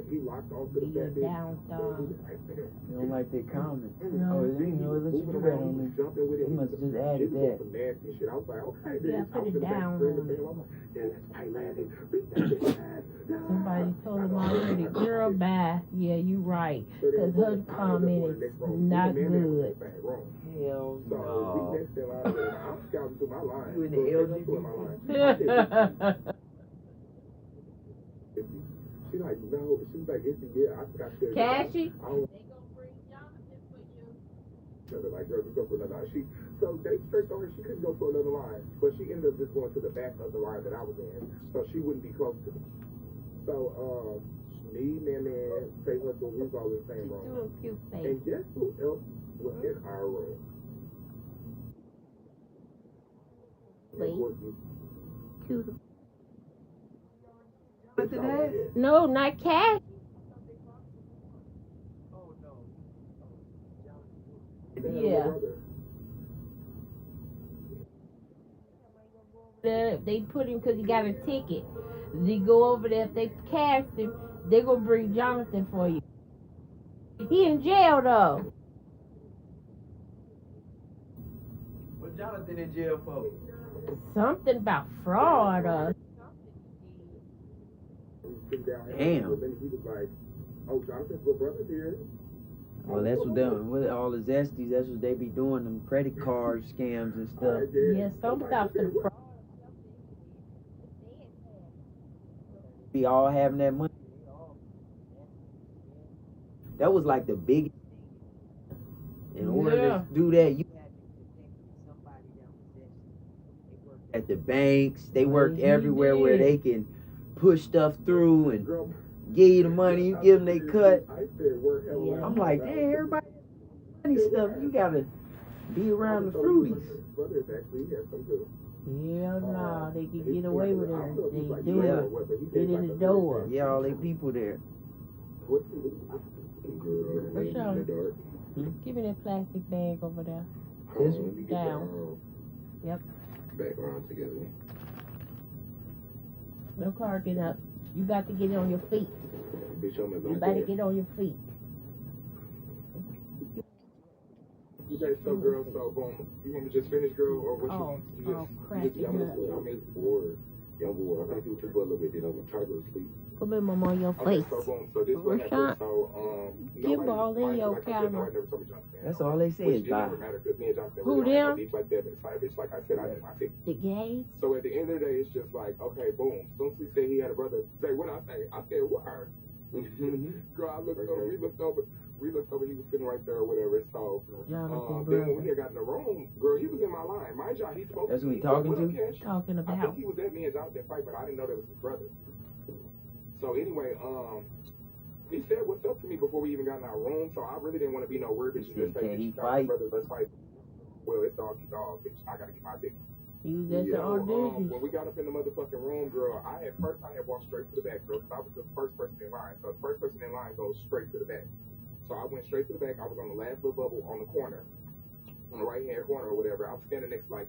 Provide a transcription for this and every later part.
he locked onto the back You down, dog. You don't like that comment. No. Oh, they didn't know let you do that on there. They must have just added that. Some nasty shit. I was like, okay, Yeah, put it down on it. Yeah, that's right, Landon. Beat that bitch ass. Somebody told him already, girl, bye. Yeah, you right. Because her comment is not good. Hell So we no. next in line, I'm scouting through my line. You in the LGBT? She's like, no. She's like, it's yeah. I got to. Cassie? They gonna bring Jonathan for you. Like, girl, just go for another line. So they straight told her she couldn't go for another line, but she ended up just going to the back of the line that I was in, so she wouldn't be close to me. So, me, man, say her to we was all in the same room. Do a cute face. And guess who else was in our room? Wait. Cute. No, not Cash. Oh no. Yeah. They put him because he got a ticket. They go over there. If they cast him, they're going to bring Jonathan for you. He in jail, though. What Jonathan in jail for? Something about fraud or Damn. He was like, oh, Jonathan's little brother's here. Well, that's what them with all the zesties. That's what they be doing, them credit card scams and stuff. yeah, some stuff is fraud. Be all having that money. That was like the biggest. In order to do that, you had to connect with somebody that was zesty. They worked at the banks. They worked everywhere where they can push stuff through and give you the money. You give them they cut. I'm like, damn, everybody money stuff. You gotta be around the fruities. Yeah, no, they can get away with it. They do it. Get in the door. Yeah, all they people there. Rashawn, give me that plastic bag over there. This one? Down. Yep. Background together. No car, get up. You got to get on your feet. You better get on your feet. Okay, so girl, so boom. You want me to just finish, girl, or what Crap. I'm bored. Yeah, I'm bored. I'm gonna do for a little bit, then I'm gonna try to go to sleep. Come here, mama, on your face. So boom, so this what happened. So Give all in your camera. That's all they say is bye. Who them? Like I said, I did my ticket. The gays? So at the end of the day, it's just like, okay, boom. As soon as he said he had a brother, say what I say. I said, what? Girl, I looked over. We looked over. He was sitting right there or whatever. So then when we had got in the room, girl, he was in my line. My job, he spoke. That's who he talking to? Talking about. I think he was at me and Jonathan fight, but I didn't know that was his brother. So anyway, he said what's up to me before we even got in our room. So I really didn't want to be no weird bitch and just say, can he fight? fight? Let's fight. Well, it's dog eat dog, bitch. I gotta get my ticket. He was at the audition. When we got up in the motherfucking room, girl, I had walked straight to the back, girl, because I was the first person in line. So the first person in line goes straight to the back. So I went straight to the back. I was on the last little bubble on the corner, on the right-hand corner or whatever. I was standing next, but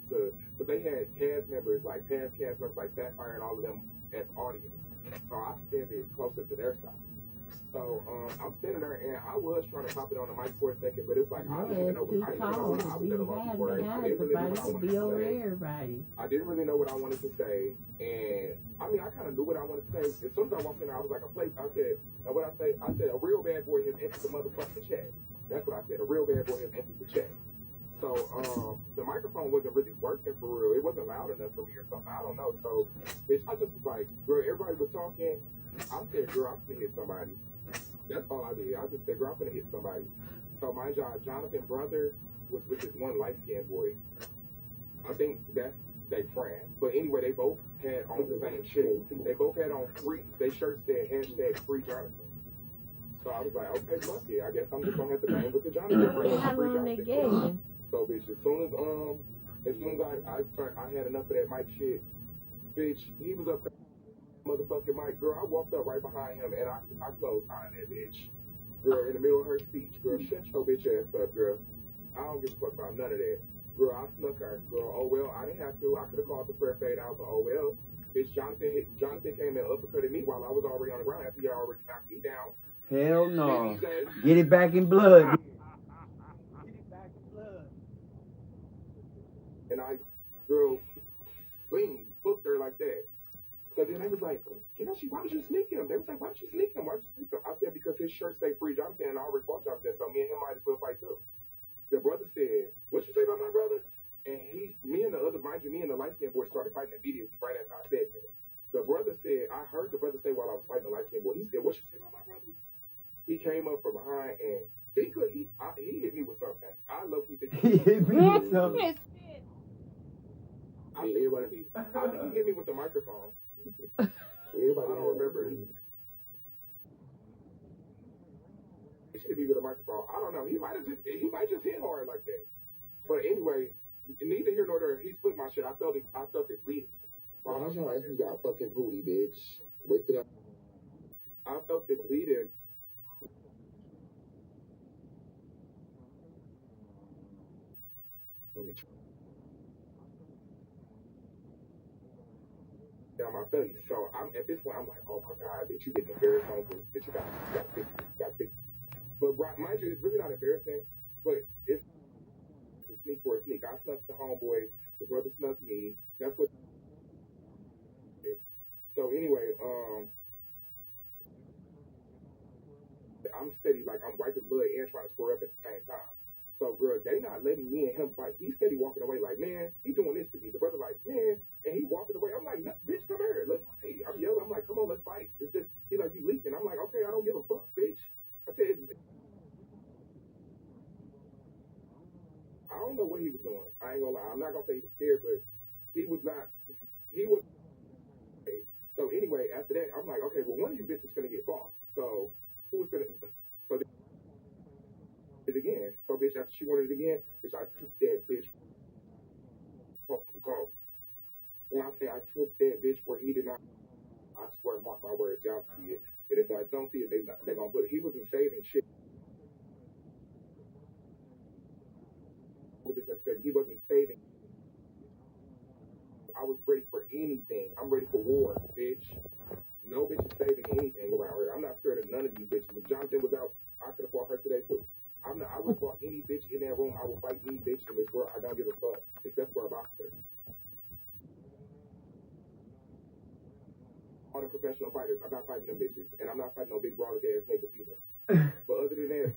they had cast members, like past cast members, like Sapphire and all of them as audience. So I standing closer to their side. So I'm standing there, and I was trying to pop it on the mic for a second, but it's like, I didn't even know what I didn't really know what I wanted to say, and I mean, I kind of knew what I wanted to say. As soon as I walked in there, I was like, I said, a real bad boy has entered the motherfucking chat. That's what I said, a real bad boy has entered the chat. So the microphone wasn't really working for real. It wasn't loud enough for me or something. I don't know. So, bitch, I just was like, girl, everybody was talking. I said, girl, I'm gonna hit somebody. That's all I did. I just said, girl, I'm gonna hit somebody. So my job, Jonathan's brother was with this one light-skinned boy. I think that's their friend. But anyway, they both had on the same shit. They both had on their shirts said #free Jonathan. So I was like, okay, fuck it. I guess I'm just gonna have to bang with the Jonathan brother. How long they gave? So bitch, as soon as I had enough of that mic shit, bitch, he was up there. Motherfucking mic, girl, I walked up right behind him and I closed behind that bitch. Girl, in the middle of her speech, girl, shut your bitch ass up, girl. I don't give a fuck about none of that. Girl, I snuck her. Girl, oh well, I didn't have to. I could have called the prayer fade out, but oh well. Bitch, Jonathan came and uppercutted me while I was already on the ground after he already knocked me down. Hell Then no. he said, Get it back in blood. and I, girl, boom, booked her like that. So then they was like, why would you sneak him? They was like, why would you sneak him? Why would you sneak him? I said, because his shirt say free Jonathan, and I already fought Jonathan, so me and him might as well fight too. The brother said, what you say about my brother? And me and the other, mind you, me and the light skinned boy started fighting immediately right after I said that. The brother said, I heard the brother say while I was fighting the light skinned boy, he said, what you say about my brother? He came up from behind and he hit me with something. I love he think He hit me with something. I think he hit me with the microphone. Everybody, I don't remember. He should be with a microphone. I don't know. He might just hit hard like that. But anyway, neither here nor there. He split my shit. I felt it bleeding. Well, I was like, you got fucking booty, bitch. Wait till I felt it bleeding. Down my face. So I'm at this point, I'm like, oh my god, bitch, you getting embarrassed on this, bitch, you got fix it, you got fix it. But mind you, it's really not embarrassing, but it's a sneak for a sneak. I snuck the homeboy, the brother snuck me. That's what. So anyway, I'm steady, like I'm wiping blood and trying to square up at the same time. So girl, they not letting me and him fight. He's steady walking away like, man, he doing this to me. The brother like, man, and he walking away. I'm like, no, bitch, come here, let's fight. I'm yelling. I'm like, come on, let's fight. It's just he like, you leaking. I'm like, okay, I don't give a fuck, bitch. I said, I don't know what he was doing. I ain't gonna lie. I'm not gonna say he was scared, but he was not. He was. So anyway, after that, I'm like, okay, well, one of you bitches gonna get fought. So who was gonna? So they did it again. So bitch, after she wanted it again, bitch, I took that bitch. Fucking go. When I say I took that bitch where he did not, I swear, mark my words, y'all see it. And if I don't see it, they gonna put it. He wasn't saving shit. With this, like I said, he wasn't saving. I was ready for anything. I'm ready for war, bitch. No bitch is saving anything around here. I'm not scared of none of these bitches. If Jonathan was out, I could have fought her today too. I would fought any bitch in that room. I will fight any bitch in this world. I don't give a fuck, except for a boxer. All the professional fighters, I'm not fighting them bitches, and I'm not fighting no big brolic ass niggas either. But other than that,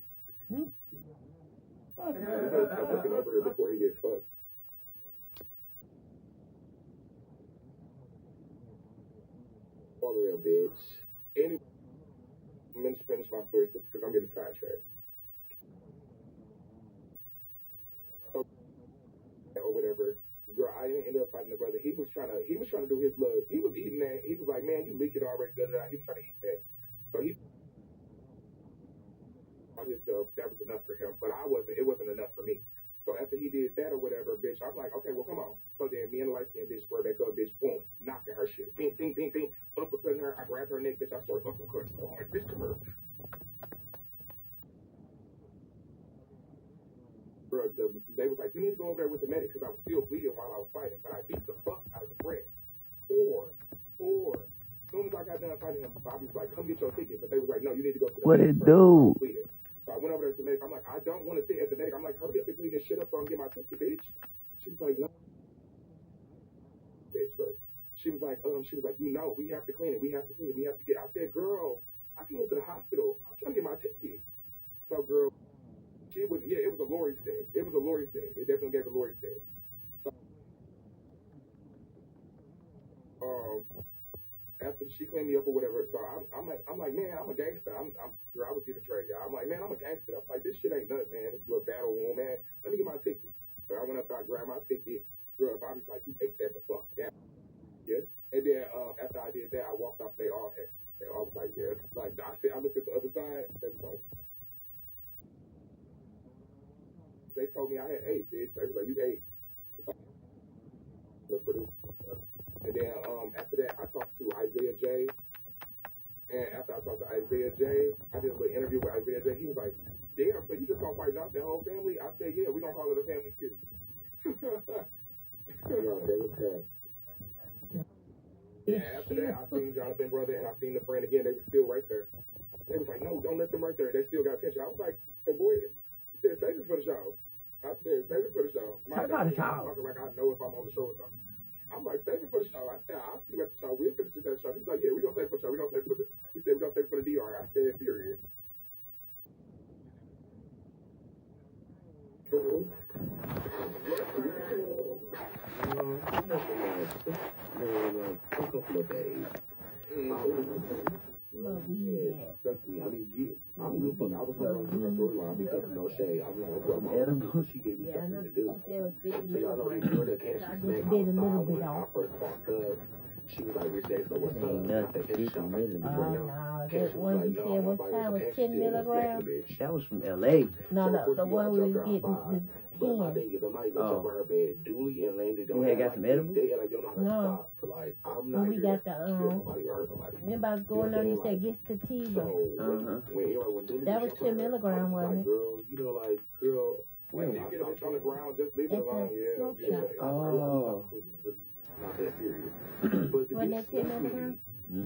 we better stop looking over here before he gets fucked. All of them, bitch. Anyway, I'm gonna finish my story because I'm getting sidetracked. So, or whatever. Girl, I didn't end up fighting the brother. He was trying to do his love. He was eating that. He was like, man, you leak it already. Da, da, da. He was trying to eat that. So he on himself. That was enough for him. But I wasn't. It wasn't enough for me. So after he did that or whatever, bitch, I'm like, okay, well, come on. So then me and the light skinned bitch square back up, bitch, boom, knocking her shit. Bing, bing, bing, bing, uppercutting her. I grabbed her neck, bitch. I started uppercutting. Oh, my bitch, come here. Bro, they was like, you need to go over there with the medic because I was still bleeding while I was fighting. But I beat the fuck out of the friend. Four. As soon as I got done fighting him, Bobby was like, come get your ticket. But they was like, no, you need to go to the What medic it first. do? So I went over there to the medic. I'm like, I don't want to sit at the medic. I'm like, hurry up and clean this shit up so I can get my ticket, bitch. She was like, no, bitch. But she was like, you know, we have to clean it. We have to clean it. We have to get. I said, girl, I can go to the hospital. I'm trying to get my ticket. So, girl, she was, yeah, it was a Lori thing. It was a Lori thing. It definitely gave a Lori thing. So, um, after she cleaned me up or whatever. So I'm like, man, I'm a gangster. Girl, I was getting betrayed, y'all. I'm like, man, I'm a gangster. I'm like, this shit ain't nothing, man. This little battle room, man. Let me get my ticket. So I went up there, I grabbed my ticket. Girl, Bobby's like, you take that the fuck down. Yeah. And then after I did that, I walked off. They all was like, yeah. Like I looked at the other side. They was like, they told me I had eight, bitch. They was like, you eight. Look for this. And then after that, I talked to Isaiah J. And after I talked to Isaiah J, I did a little interview with Isaiah J. He was like, damn, so you just gonna fight out the whole family? I said, yeah, we gonna call it a family feud. Yeah, that was that. Yeah, after that, I seen Jonathan brother and I seen the friend again. They were still right there. They was like, no, don't let them right there. They still got attention. I was like, hey, boy, I said, save it for the show. I said, save it for the show. My God, I'm talking like I know if I'm on the show or something. I'm like, save it for the show. I said, I'll see you at the show. We'll finish it at the show. He's like, yeah, we're going to save it for the show. We're going to save it for the, he said, we're going to save it for the DR. I said, period. A couple of days. I mean, I'm good for I was going to her storyline because no shade. I'm like, she gave me something to do. So y'all know the girl that can't snack I first walked up. She was like, Rich Day, so what's up? I said, can she shop right No, that one you said was time was 10 milligrams. That was from LA. No, the one we was getting the but my thing is, I'm not even jumping her bed. Dooley and Landon don't have got some edibles? They like, don't know how to stop. But like, I'm not we here got the to kill nobody or hurt nobody. remember I was going on, you said Gestativa. That was 10 milligrams, wasn't it? Girl, you know, like, girl. When you get a bitch on the ground, just leave it alone. Yeah. Oh. Not that serious. But the bitch snuck me.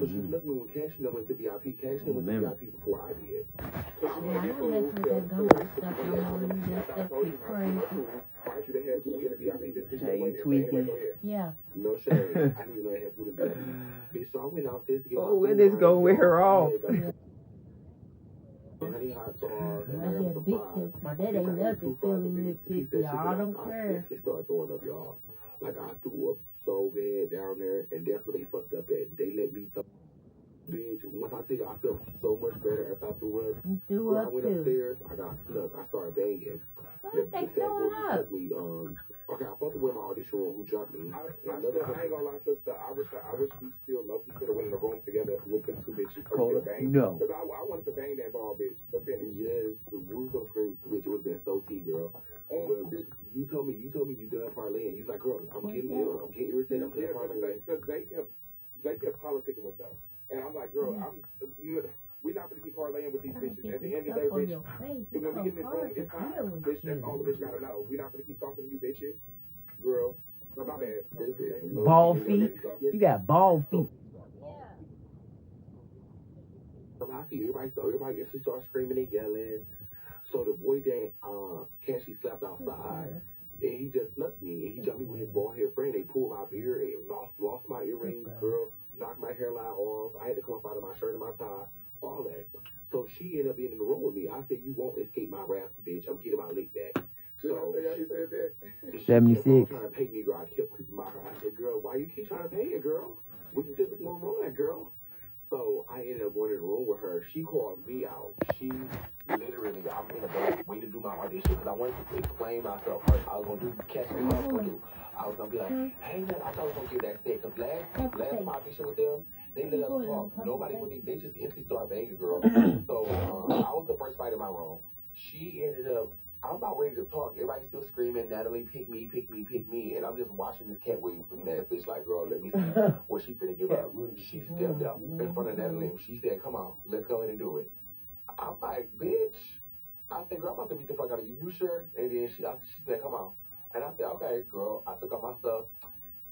So she snuck me when Cash went to VIP. Cash went to VIP before I did. Yeah, I don't mess with that gumbo stuff no more. That stuff be crazy. Hey, you tweaking? Yeah. No shade. I didn't even know they had food in VIP. Bitch, so I went out there to get my when this gonna wear off? Honey hot sauce. I get big tits. My dad ain't nothing feeling me to y'all. I don't care. They started throwing up, y'all. Like, I threw up so bad down there, and that's what they fucked up at. They let me throw. Bitch, once I tell you, I felt so much better after I threw up. I went upstairs, I got snuck, I started banging. What is they throwing up? Me, okay, I'm supposed to wear my audition room, who jumped me. I ain't gonna lie, sister. I wish we still low-key could have went in the room together with them two bitches. No. Because I wanted to bang that ball bitch, the finish. Yes, the Russo screams, bitch, it would have been so T, girl. But you told me you done parlaying. You was like, girl, I'm getting irritated. I'm done parlaying. Because they kept politicking with them. And I'm like, girl, we're not going to keep parlaying with these bitches. At the end of the day, bitch, when we get in this room, it's fine. Bitch, that's all the bitch got to know. We're not going to keep talking to you bitches. Girl, no, my bad. Ball feet? You got ball feet. So I see everybody actually starts screaming and yelling. So the boy that Cassie slapped outside, and he just snuck me, and he jumped me with his bald head friend. They pulled my beard and lost my earrings, girl, knocked my hairline off. I had to come up out of my shirt and my tie, all that. So she ended up being in the room with me. I said, you won't escape my wrath, bitch. I'm getting my lick back. So he said that. 76. Trying to pay me, girl. I kept creeping my heart. I said, girl, why you keep trying to pay it, girl? We can just one wrong, girl. So I ended up going in the room with her. She called me out. She literally, I'm in the back waiting to do my audition because I wanted to explain myself. I was going to do catch me what I was going to do. I was going to be like, hey, man, I thought I was going to give that stick because last time I auditioned with them, they let us talk. Nobody wouldn't, they just instantly started banging, girl. So I was the first fight in my room. She ended up, I'm about ready to talk. Everybody's still screaming, Natalie, pick me, pick me, pick me. And I'm just watching this cat wave looking at that bitch like, girl, let me see what she finna give up. She stepped up in front of Natalie and she said, come on, let's go ahead and do it. I'm like, bitch. I said, girl, I'm about to beat the fuck out of you. You sure? And then she said, come on. And I said, okay, girl. I took out my stuff.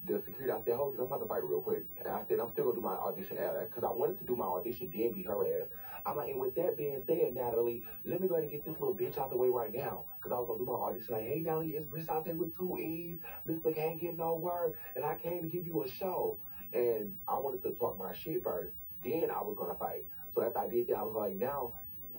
The security, I said, hold it, I'm about to fight real quick. And I said, I'm still gonna do my audition because I wanted to do my audition, then beat her ass. I'm like, and with that being said, Natalie, let me go ahead and get this little bitch out the way right now. Because I was gonna do my audition like, hey, Natalie, it's Britt out there with 2 E's. Mr. Can't get no work. And I came to give you a show. And I wanted to talk my shit first. Then I was gonna fight. So after I did that, I was like, now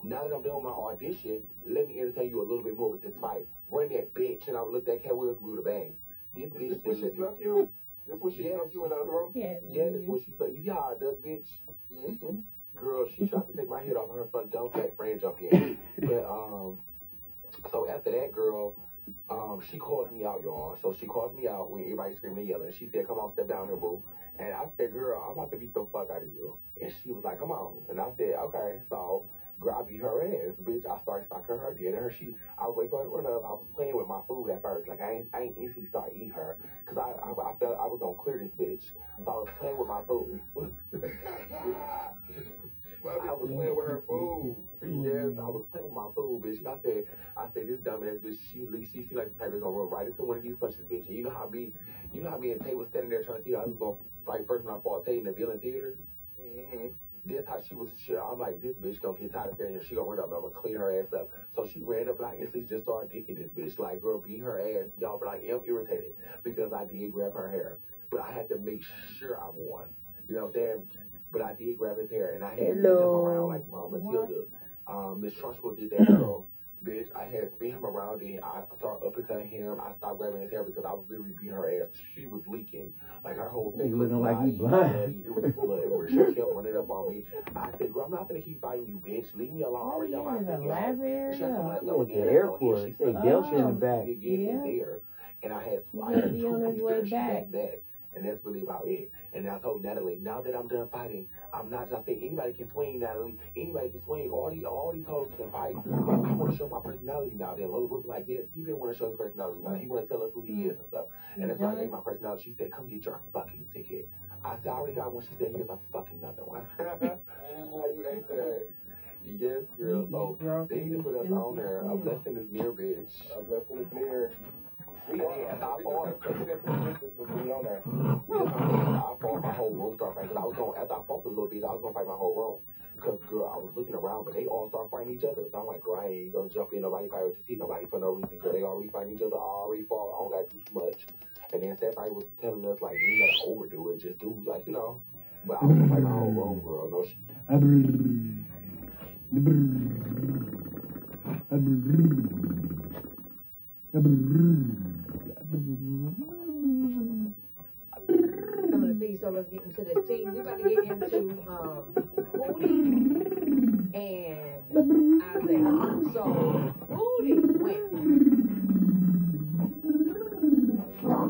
that I'm done with my audition, let me entertain you a little bit more with this fight. Run that bitch. And I would look at Cat Williams, we would have banged. This bitch she snuck you? That's what she snuck you in the other room? Yeah, that's what she thought. You see how I does, bitch? Mm-hmm. Girl, she tried to take my head off her front dump that friend jumped in. But so after that, girl, she called me out, y'all. So she called me out when everybody screaming and yelling. She said, come on, step down here, boo. And I said, girl, I'm about to beat the fuck out of you. And she was like, come on. And I said, okay. So girl, I beat her ass, bitch. I started stalking her, getting her. I was waiting for her to run up. I was playing with my food at first. Like, I ain't instantly start eating her. Because I felt I was going to clear this bitch. So I was playing with my food. I was playing with her food. Yes, I was playing with my my food, bitch. And I said, this dumbass bitch, she like the type that's gonna run right into one of these punches, bitch. And you know how me and Tay was standing there trying to see how I was gonna fight first when I fought Tay in the Villain Theater? Mm-hmm. That's how she was. Shit. I'm like, this bitch gonna get tired of standing here. She gonna run up. I'm gonna clean her ass up. So she ran up and I instantly just started kicking this bitch. Like, girl, beat her ass, y'all. But I am irritated because I did grab her hair, but I had to make sure I won. You know what I'm saying? But I did grab his hair and I had to spin him around like Matilda. Miss Trunchbull did that girl. Bitch, I had spin him around and I started uppercutting him. I stopped grabbing his hair because I was literally beating her ass. She was leaking. Like her whole face was looking like he bloody. blind. It was blood everywhere. She kept running up on me. I said, girl, I'm not gonna keep fighting you, bitch. Leave me alone. I already got my thing out. And she like, I'm not going At the again. airport, She they said, Delta in the me back. again in there. And I had He's I gonna had be two on his piece way parachute back. back. And that's really about it. And I told Natalie, now that I'm done fighting, I'm not just saying anybody can swing, Natalie. Anybody can swing. All these hoes can fight. But I want to show my personality now. Then Lola Brooke like, yeah, he didn't want to show his personality now. He want to tell us who he is and stuff. And that's why I gave my personality. She said, come get your fucking ticket. I said, I already got one. She said, here's a fucking another one. You ain't that. Yes, girl. So they need to put us on there. A blessing is near, bitch. A blessing is near. We are. I fought. We on there. I fought my whole room start fighting. Cause I was going after I fought a little bit. I was gonna fight my whole room. Cause girl, I was looking around, but they all start fighting each other. So I'm like, girl, I ain't gonna jump in. Nobody fight with your team. Nobody for no reason. Cause they already fighting each other. I already fought. I don't gotta do too much. And then Stephanie was telling us like, you gotta overdo it. Just do like But I was gonna fight my whole room, girl. No shit. Some of the fees, so let's get into this. See, we about to get into Hootie and Isaiah. So Hootie went.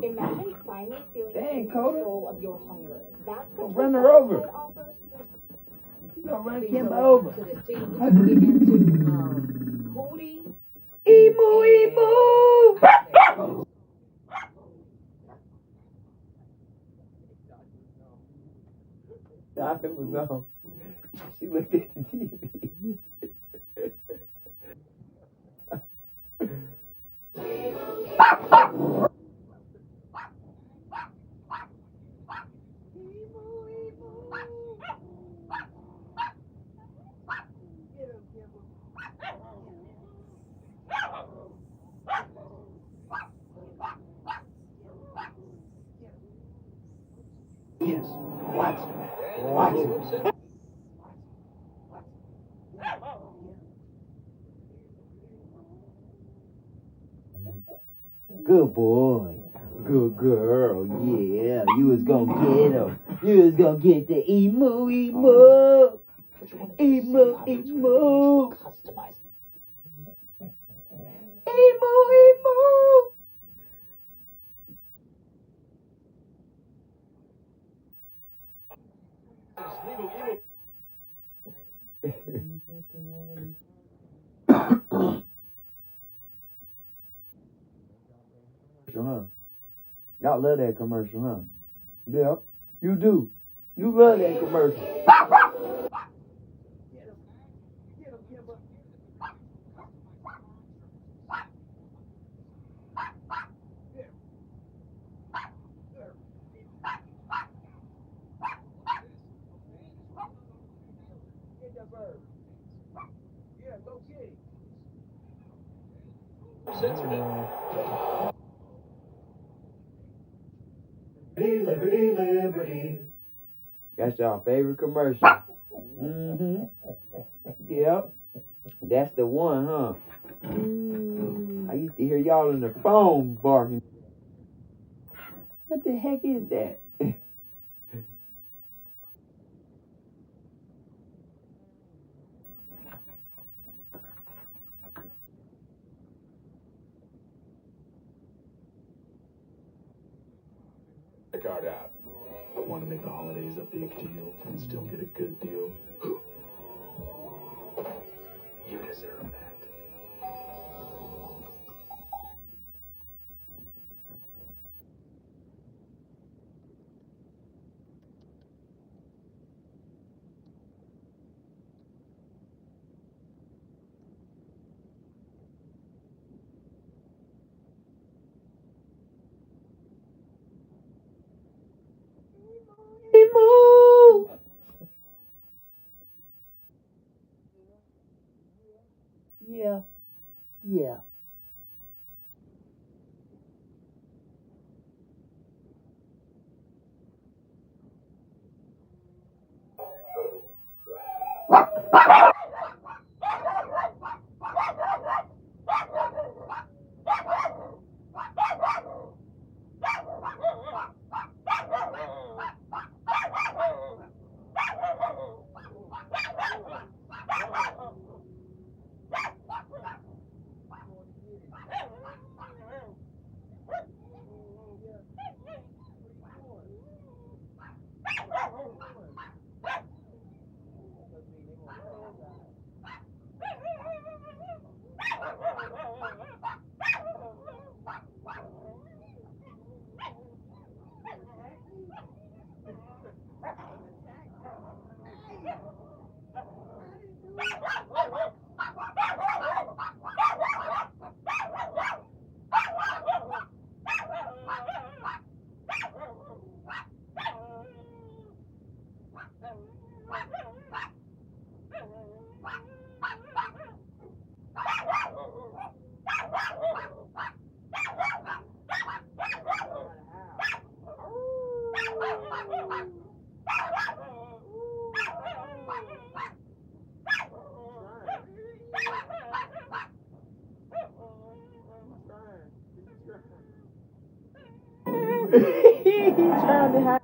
Imagine finally feeling in control of your hunger. That's what Run her over. offers through. You gonna run So Kim let's over. get into this. See, we about to get into Hootie. Emu, emu. Isaiah. Doctor was on. She looked at the TV. Yes. Watch it. Good boy. Good girl. Yeah. You was gonna get him. You was gonna get the emu, emu. Emu, emu. Emu, emu. Huh? Y'all love that commercial, huh? Yeah, you do. You love that commercial. Liberty, liberty. That's y'all favorite commercial. Mm-hmm. Yep. That's the one, huh? I used to hear y'all on the phone barking. What the heck is that? Card out. I want to make the holidays a big deal and still get a good deal. You deserve that. He moved. Yeah, yeah. He trying to hide.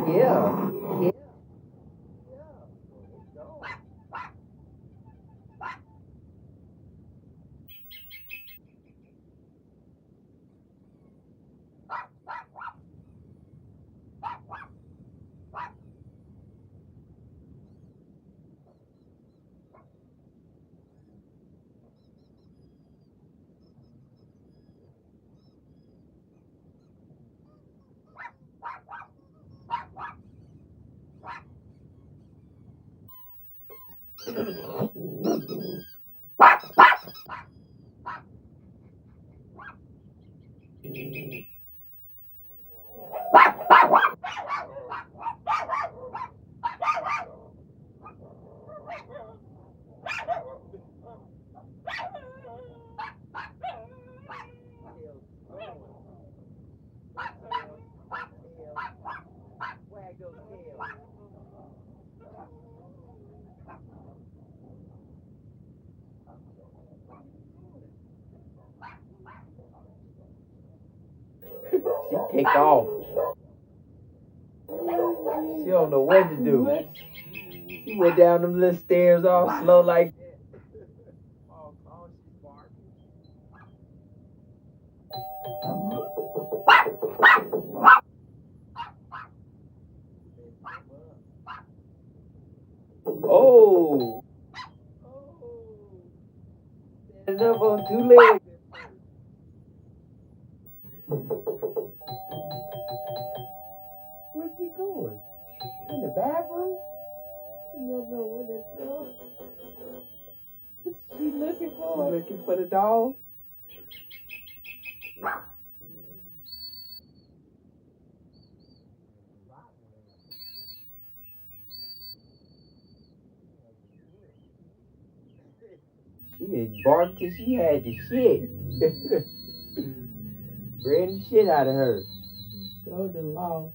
Yeah. Yeah. She take off. She don't know what to do. What? She went down them little stairs all slow like that. Oh. Standing up on two legs. Where's he going? In the bathroom? You don't know what it's doing. She looking She for it. looking for the dog? She had barked till she had the shit. Ran the shit out of her. Go to law.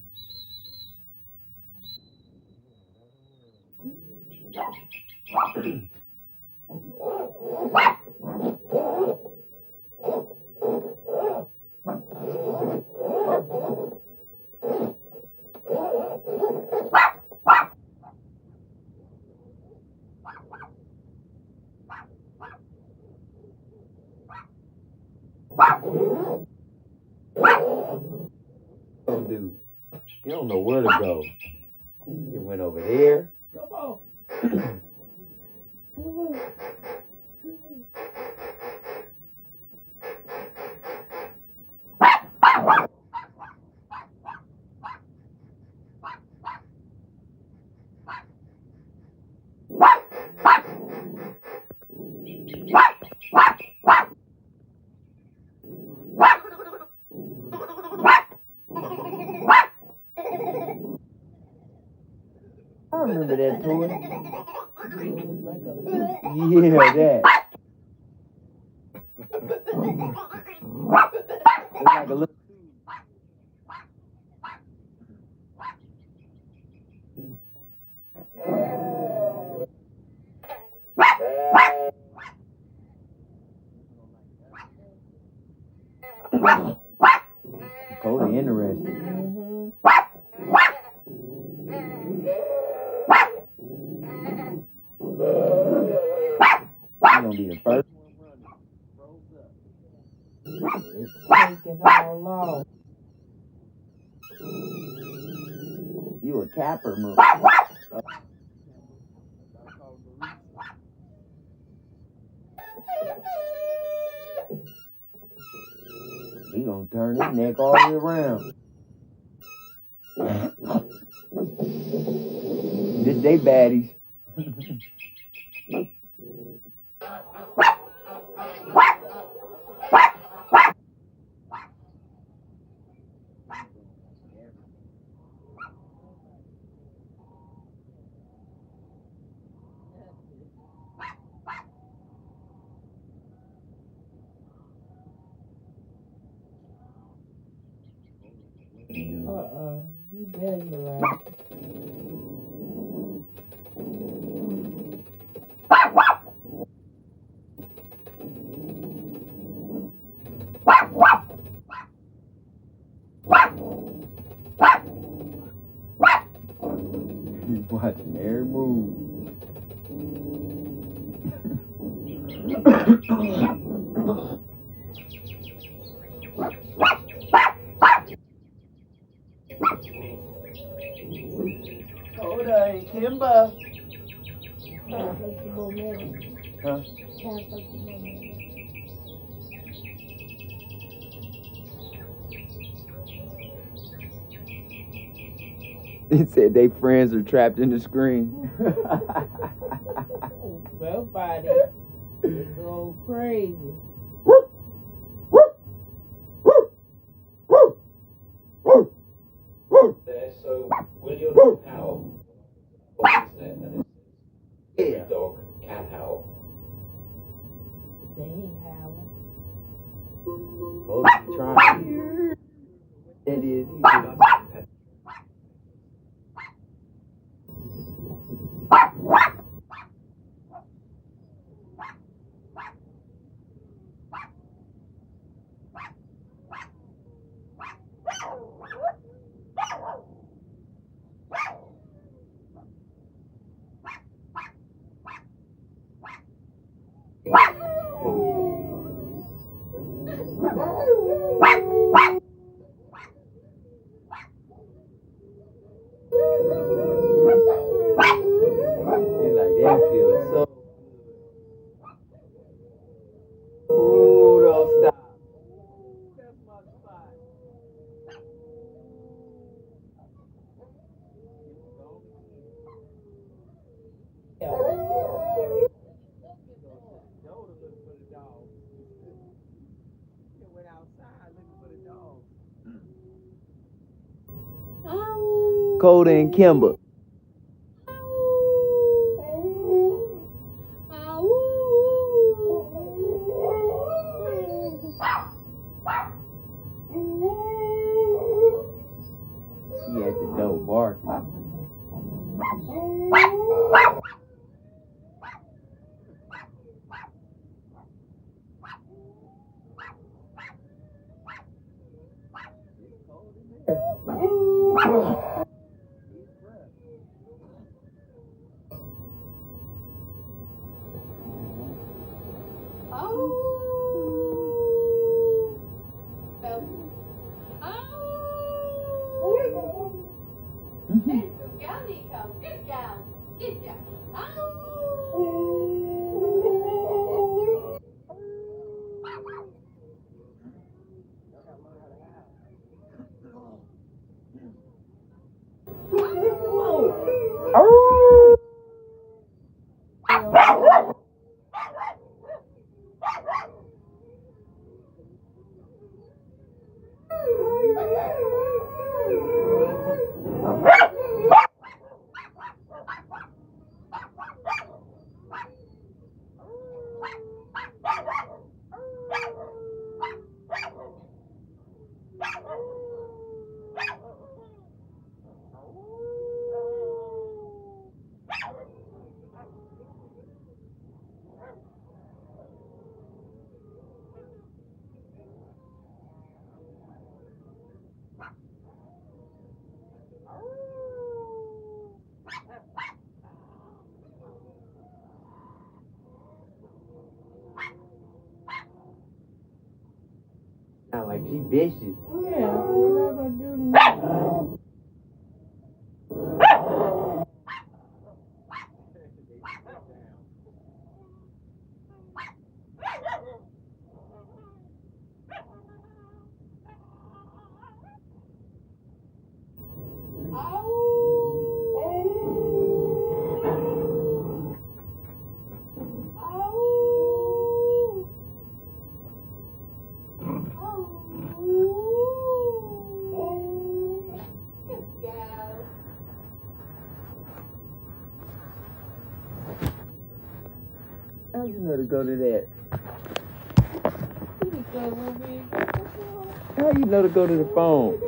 Dude, you don't know where to go. It went over there. Come on. Come on. I remember that toy. It was like Yeah, that. It's like a little. Totally interesting. You're gonna be the first one running. Froze up. It's taking all long. You a capper, Marie. He gonna turn his neck all the way around. This they baddies. He mesmerized. He's watching every move. Coda and Kimba. Huh? He said they friends are trapped in the screen. Somebody is going crazy. There, so will your dog howl on the internet and it says every dog can howl? They ain't howling. Coda trying. That is. He's like, that feels so good. Ooh, don't stop. Ooh, that's my spot. Coda and Kimba. She at the door barking. Like she vicious. Yeah, we're not gonna do nothing. How you know to go to that? How you know to go to the phone?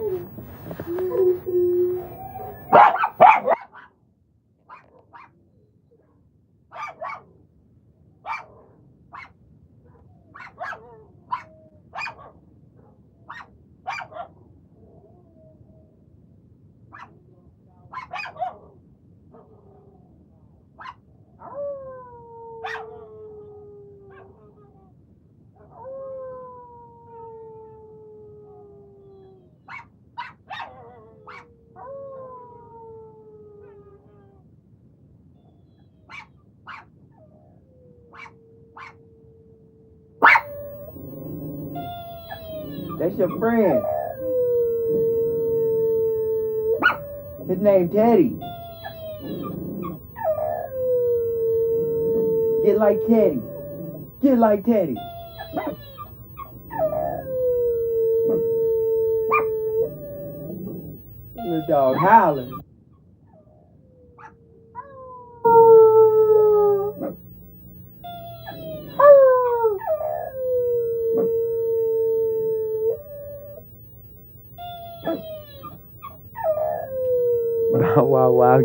That's your friend. His name Teddy. Get like Teddy. Get like Teddy. Little dog howling. Wow, wow.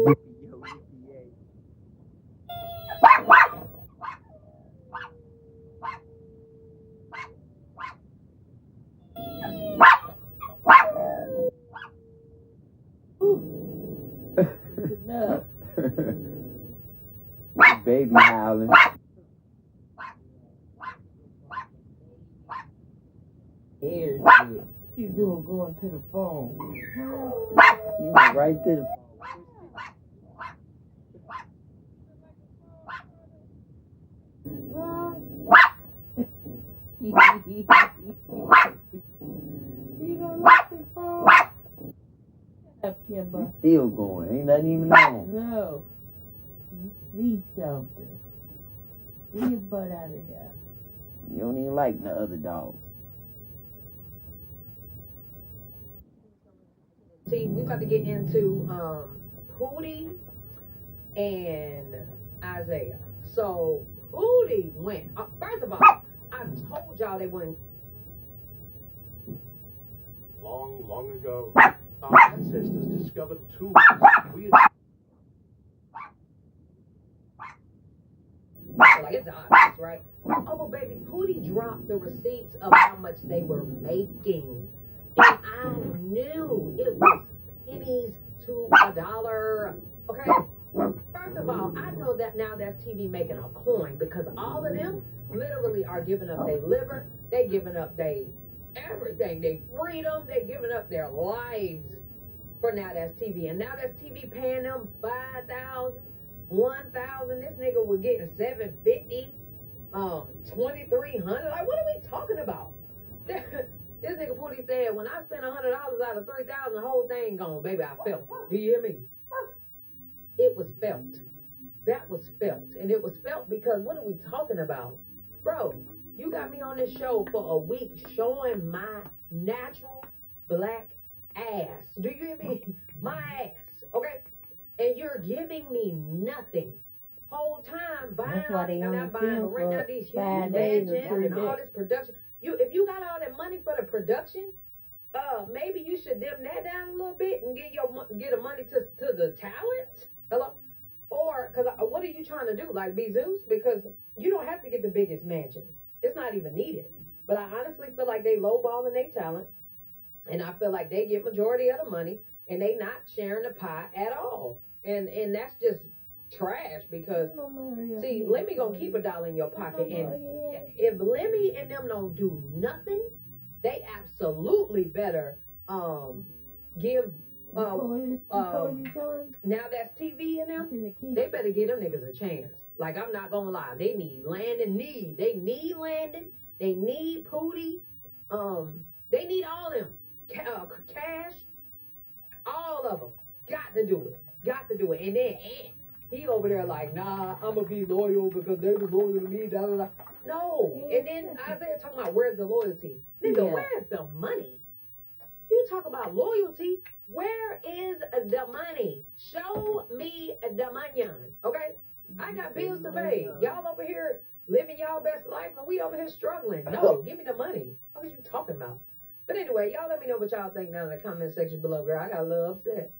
Enough. Baby howling. Air shit. You doing going to the phone? You went right to the phone. You don't like the phone? Shut up, Kimber. Still going. Ain't nothing even on. No. You see something. Get your butt out of here. You don't even like the other dogs. See, we about to get into Pootie and Isaiah. So Pootie went. First of all, I told y'all they wouldn't. Long ago, our ancestors discovered tools we had. Like it's obvious, right? Oh, but baby, Pootie dropped the receipts of how much they were making, and I knew it was pennies to $1. Okay. First of all, I know that now that's TV making a coin because all of them literally are giving up their liver, they giving up their everything, their freedom, they giving up their lives for Now That's TV. And Now That's TV paying them $5,000, $1,000. This nigga was getting $750, $2,300. Like, what are we talking about? This nigga Pootie said, when I spent $100 out of $3,000, the whole thing gone, baby. I felt it. Do you hear me? It was felt. That was felt. And it was felt because what are we talking about? Bro, you got me on this show for a week showing my natural black ass. Do you hear me? My ass. Okay? And you're giving me nothing. Whole time buying all these, not buying, but renting out these huge mansions and all this production. If you got all that money for the production, maybe you should dim that down a little bit and get the money to the talent. Hello? Or, because what are you trying to do? Like, be Zeus? Because you don't have to get the biggest mansions. It's not even needed. But I honestly feel like they lowballing their talent. And I feel like they get majority of the money. And they not sharing the pie at all. And that's just trash because, see, Lemmy gonna keep $1 in your pocket. And if Lemmy and them don't do nothing, They absolutely better give now that's TV in them. They better give them niggas a chance. Like I'm not gonna lie, they need Landon. They need Landon. They need Pootie. They need all them. Cash. All of them. Got to do it. Got to do it. And then Ant, he over there like, nah, I'm gonna be loyal because they was loyal to me. Da, da, da. No. And then Isaiah talking about where's the loyalty, nigga? Yeah. Where's the money? You talk about loyalty. Where is the money? Show me the money. Okay? I got bills to pay. Y'all over here living y'all best life and we over here struggling. No, give me the money. What are you talking about? But anyway, y'all let me know what y'all think down in the comment section below, girl. I got a little upset.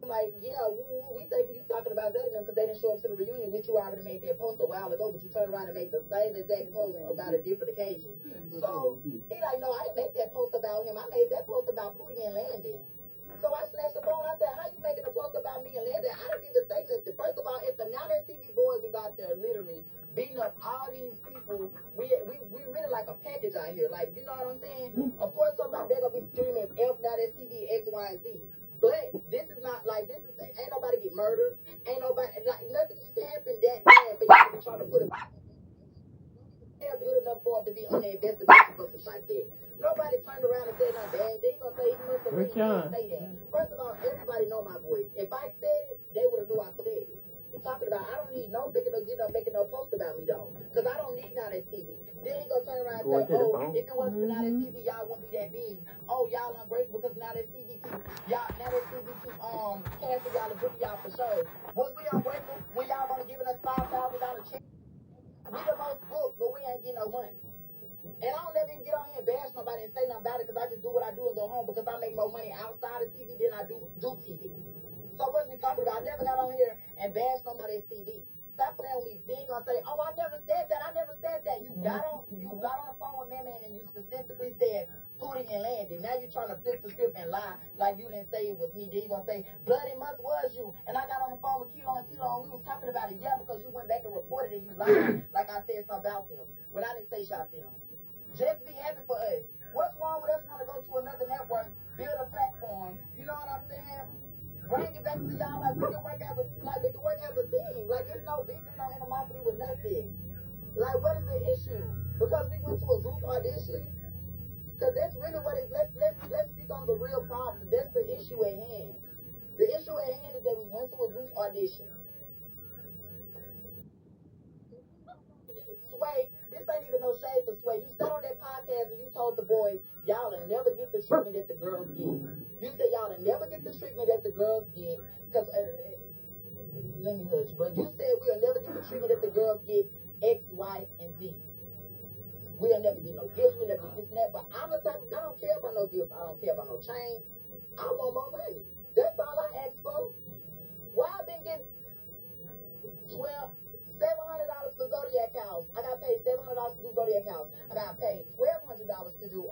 Like, yeah, we think you talking about that because they didn't show up to the reunion, which you already made that post a while ago, but you turned around and made the same exact post about a different occasion. So he like, no, I didn't make that post about him. I made that post about Pootie and Landon. So I snatched the phone. I said, how you making a post about me and Landon? I didn't even say nothing. First of all, if the Now That TV boys is out there literally beating up all these people, we really like a package out here. Like, you know what I'm saying? Of course, somebody they're gonna be streaming F Now That TV X Y and Z. But this is not like this is ain't nobody get murdered. Ain't nobody like nothing just happened that bad for y'all to be trying to put a they're good enough for him to be on the investigation for some like that. Nobody turned around and said nothing bad. They gonna say he must have really say that. First of all, everybody know my voice. If I said it, they would have knew I said it. He talking about I don't need no picking up, getting up, making no post about me though, because I don't need Now That TV. Then he gonna turn around and say, oh, if it wasn't for Now That TV, y'all wouldn't be that big. Oh, y'all ungrateful because Now That TV keep y'all Now That TV keep casting y'all and booking y'all for shows. Was we ungrateful when y'all only giving us $5,000 check? We the most booked, but we ain't getting no money. And I don't ever even get on here and bash nobody and say nothing about it because I just do what I do and go home because I make more money outside of TV than I do TV. So what we talking about? I never got on here and bash nobody's TV. Stop playing with me. Then you gonna say, oh, I never said that. I never said that. You got on the phone with Man and you specifically said Pootie and Landon. Now you're trying to flip the script and lie like you didn't say it was me. Then you gonna say, Bloody Must was you. And I got on the phone with Kilo and we was talking about it, yeah, because you went back and reported and you lied like I said something about them when I didn't say shot them. Just be happy for us. What's wrong with us want to go to another network, build a platform? You know what I'm saying? Bring it back to y'all like we can work as a team. Like it's no beef, it's no animosity with nothing. Like what is the issue? Because we went to a Zeus audition. Because that's really what it. Let's speak on the real problem. That's the issue at hand. The issue at hand is that we went to a Zeus audition. Sway, this ain't even no shade to Sway. You sat on that podcast and you told the boys, y'all will never get the treatment that the girls get. You said y'all will never get the treatment that the girls get. Because, let me hush, but you said we'll never get the treatment that the girls get X, Y, and Z. We'll never get no gifts, we'll never get this and that. But I'm the type of, I don't care about no gifts, I don't care about no chain. I want more money. That's all I ask for. Why I been getting 700 dollars for Zodiac House. I got paid $700 to do Zodiac House. I got paid $1,200 to do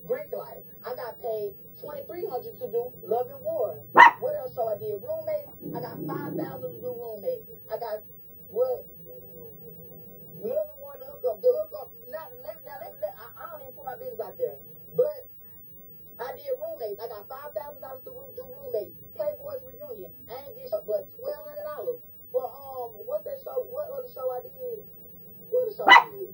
Greek Life. I got paid $2,300 to do Love and War. What else show I did? Roommates. I got $5,000 to do Roommates. I got what? Love and War, the hookup. The hookup. I don't even put my business out there, but I did Roommates. I got $5,000 to do Roommates. Playboys Reunion. I ain't get but $1,200 for what that show? What other show I did? What the show I did?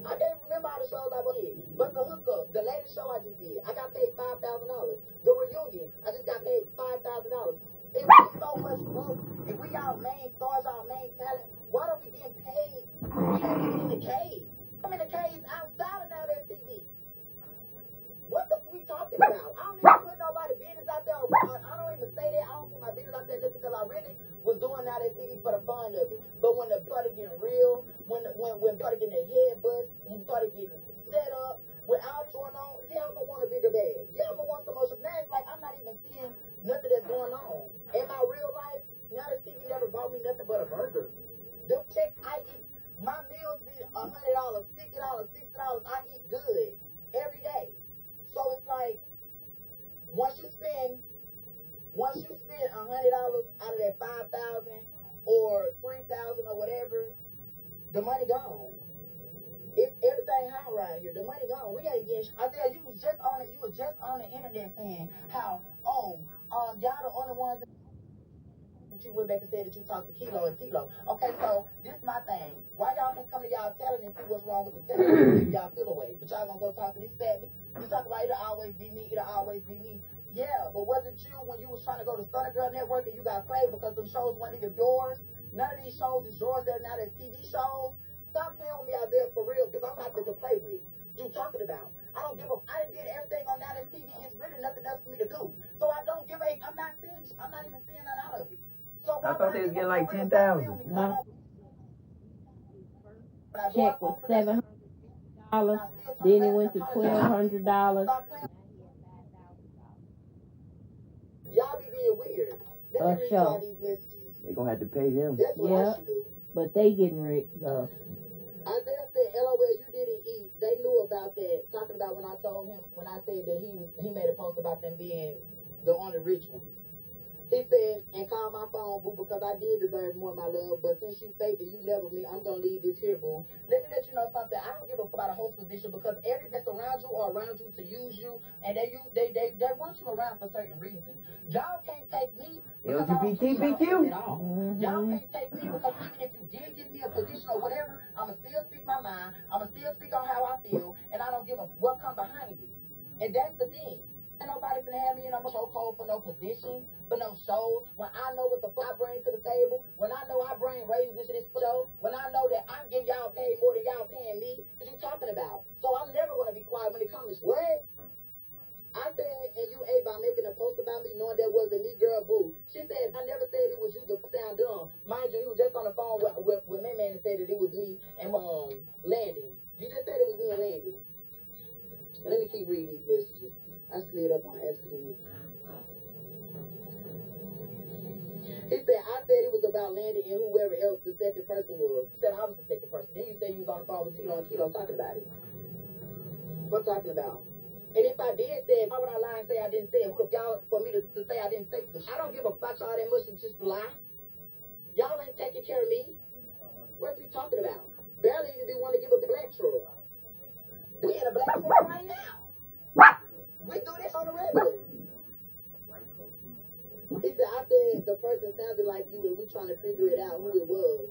I can't remember all the shows I did. But the hookup, the latest show I just did, I got paid $5,000. The reunion, I just got paid $5,000. If we so much book, if we our main stars, our main talent, why don't we get paid? We ain't even in the cave. I'm in the caves outside of Now That TV. What the we talking about? I don't even put nobody business out there. I don't even say that. I don't put my business out there just because I really was doing Now That TV for the fun of it. But when the started getting real, when started getting their head bust, when we started getting set up, with all this going on, yeah, I'm gonna want a bigger bag. Yeah, I'm gonna want some more. Now it's like I'm not even seeing nothing that's going on. In my real life, Now That TV never bought me nothing but a burger. Them checks I eat, my meals be $100, $50, $60. I eat good every day. So it's like The money gone. It's everything high around here. The money gone. We ain't getting. I tell you, you was just on the internet saying how, y'all the only ones that you went back and said that you talked to Kilo and Tilo. Okay, so this my thing. Why y'all can come to y'all telling and see what's wrong with the telling if y'all feel away? But y'all gonna go talk to this fat bitch. You talk about it'll always be me, it'll always be me. Yeah, but was it you when you was trying to go to Stunner Girl Network and you got played because them shows weren't even yours? None of these shows is yours. They're not as TV shows. Stop playing with me out there for real, because I'm not to play with. What you talking about? I don't give a. I done did everything on Now That's TV. It's really nothing else for me to do. So I don't give a. I'm not seeing. I'm not even seeing none out of it. So I why would thought I they was give getting a like for real? 10,000. No. When I go Check out was for production, $700. I still turn Then it around and went to apologize. $1,200 Stop playing. Y'all be being weird. Let me a read y'all show. these messages. They gonna have to pay them. That's what I Yep. should do. But they getting rich though. Isaiah said, "LOL, you didn't eat." They knew about that. Talking about when I told him, when I said that he made a post about them being the only rich ones. He said, "And call my phone, boo, because I did deserve more, my love. But since you fake it, you leveled me. I'm gonna leave this here, boo. Let me let you know something. I don't give a fuck about a host position, because every that's around you or around you to use you, and they want you around for certain reasons. Y'all can't take me because I don't give y'all at all. Y'all can't take me because even if you did give me a position or whatever, I'ma still speak my mind. I'ma still speak on how I feel, and I don't give a what come behind it. And that's the thing. Ain't nobody finna have me in a chokehold for no position, for no shows. When I know what the fuck I bring to the table, when I know I bring ratings to this show, when I know that I'm getting y'all paid more than y'all paying me, what you talking about? So I'm never gonna be quiet when it comes to what? I said, and you ate by making a post about me, knowing that wasn't me, girl, boo. She said, I never said it was you, the sound dumb. Mind you, he was just on the phone with Man Man and said that it was me and Landon. You just said it was me and Landon. Let me keep reading these messages. I slid up on accident. He said, I said it was about Landon and whoever else the second person was. He said I was the second person. Then you said you was on the phone with Tilo and Kilo talking about it. What talking about? And if I did say it, why would I lie and say I didn't say it? Who the y'all for me to say I didn't say it? I don't give a fuck y'all that much to just lie. Y'all ain't taking care of me. What's we talking about? Barely even be want to give a black truck. We in a black truck right now. We do this on the regular. He said, I said the person sounded like you and we trying to figure it out who it was.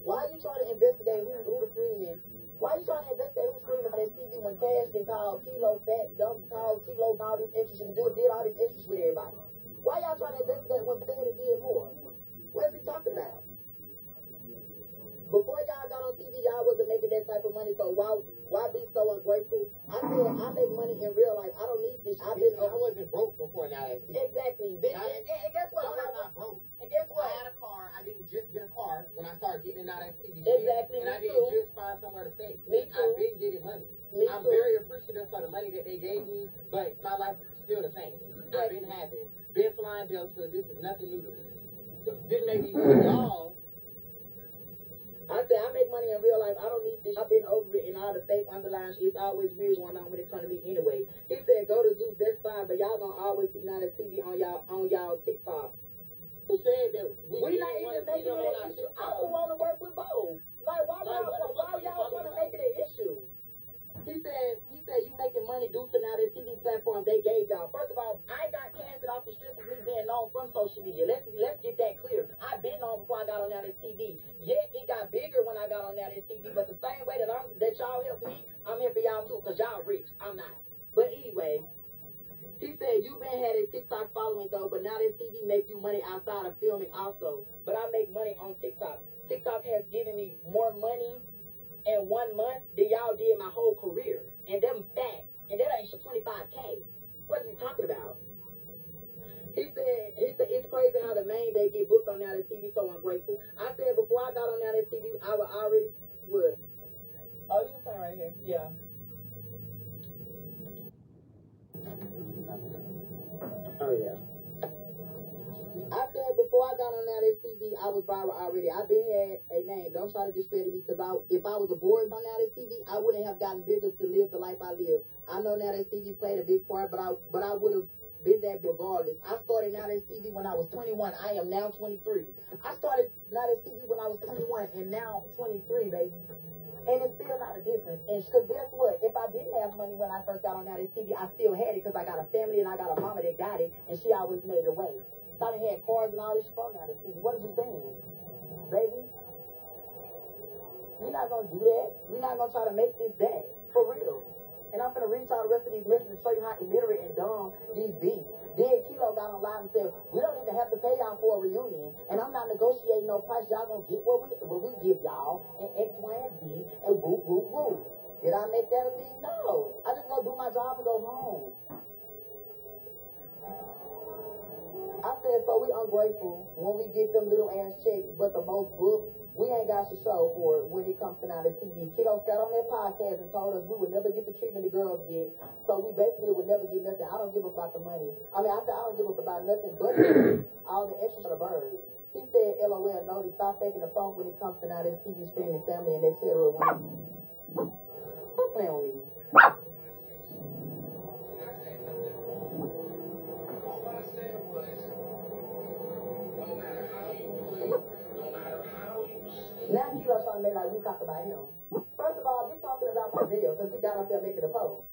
Why are you trying to investigate who the screaming? Why are you trying to investigate who's screaming on this TV when Cash did call Kilo fat, dumb, called Kilo all this extra shit, did all this extra shit with everybody? Why y'all trying to investigate when said it did more? What's he talking about? Before y'all got on TV, y'all wasn't making that type of money, so why be so ungrateful? I said I make money in real life. I don't need this. I wasn't broke before Now That's TV. Exactly. And guess what? I was not broke. And guess what? I had a car. I didn't just get a car when I started getting in Now That's TV. Exactly. And I didn't just find somewhere to stay. Me too. I've been getting money. I'm very appreciative for the money that they gave me, but my life is still the same. I've been having, been flying Delta. This is nothing new to me. This may be new to y'all. I said, I make money in real life. I don't need this. I've been over it and all the fake underlines. It's always weird going on when it comes to me anyway. He said, go to Zeus, that's fine, but y'all gonna always see Now That's TV on y'all TikTok. Who said that? We not even making it an issue. I don't want to work with both. Like, why y'all trying to make it an issue? He said you making money due to Now That TV platform they gave y'all. First of all, I got canceled off the strip of me being known from social media. Let's get that clear. I've been known before I got on Now That TV. Yeah, it got bigger when I got on Now That TV, but the same way that y'all help me, I'm helping y'all too, cause y'all rich. I'm not. But anyway, he said you been had a TikTok following though, but Now That TV make you money outside of filming also. But I make money on TikTok. TikTok has given me more money in 1 month than y'all did my whole career. And them facts. And that ain't 25K. What is he talking about? He said it's crazy how the main they get booked on Now That TV, so ungrateful. I said before I got on Now That TV, I would already would. Oh, you can sign right here. Yeah. Oh yeah. I said before I got on Now That TV, I was viral already. I been had a name. Don't try to discredit me, because if I was aborted on Now That TV, I wouldn't have gotten bigger to live the life I live. I know Now That TV played a big part, but I would have been that regardless. I started Now That's TV when I was 21. I am now 23. I started Now That's TV when I was 21 and now 23, baby. And it's still not a difference. And because guess what? If I didn't have money when I first got on Now That's TV, I still had it because I got a family and I got a mama that got it, and she always made a way. I done had cars and all this shit on Now That's TV. What is you saying, baby? We're not gonna do that. We're not gonna try to make this that. For real. And I'm gonna read y'all the rest of these messages to show you how illiterate and dumb these be. Then Kilo got on live and said, we don't even have to pay y'all for a reunion. And I'm not negotiating no price. Y'all gonna get what we give y'all and X, Y, and Z and whoop, whoop, whoop. Did I make that a thing? No. I just gonna do my job and go home. I said, so we ungrateful when we get them little ass checks, but the most book, we ain't got to show for it when it comes to Now That's TV. Kiddo got on that podcast and told us we would never get the treatment the girls get, so we basically would never get nothing. I don't give up about the money. I mean, I said I don't give up about nothing but all the extra for the bird. He said, LOL, no, they stop faking the funk when it comes to Now That's TV, streaming, family, and etc. Don't play on me. Now Kilo trying to make like we talked about him. First of all, we talking about my deal because he got up there making a post.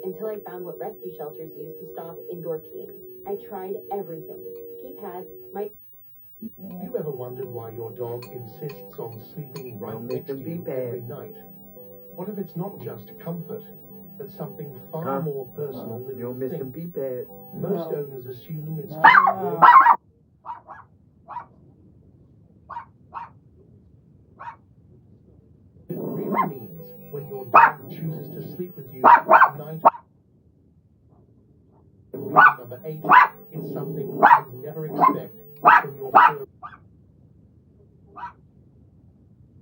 Until I found what rescue shelters use to stop indoor peeing. I tried everything. Pee pads, You ever wondered why your dog insists on sleeping right next to you every night? What if it's not just comfort, but something far more personal than you think? Most owners assume it's just it really means when your dog chooses to sleep with you at night. Reason number 8, it's something you'd never expect from your fur.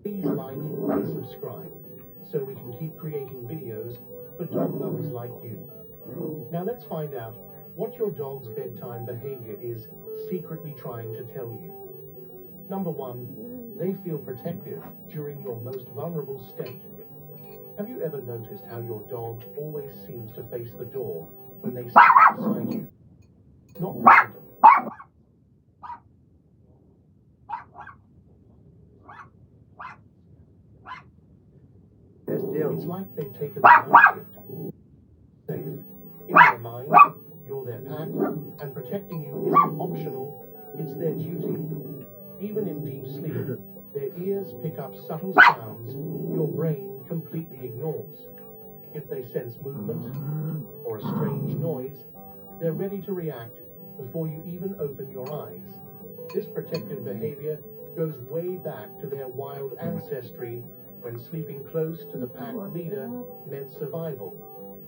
Please like and subscribe so we can keep creating videos for dog lovers like you. Now let's find out what your dog's bedtime behavior is secretly trying to tell you. Number 1, they feel protective during your most vulnerable state. Have you ever noticed how your dog always seems to face the door when they sit beside you? It's not random. It's like they've taken the night shift. Safe. In their mind, you're their pack, and protecting you isn't optional, it's their duty. Even in deep sleep, their ears pick up subtle sounds your brain completely ignores. If they sense movement or a strange noise, they're ready to react before you even open your eyes. This protective behavior goes way back to their wild ancestry when sleeping close to the pack leader meant survival.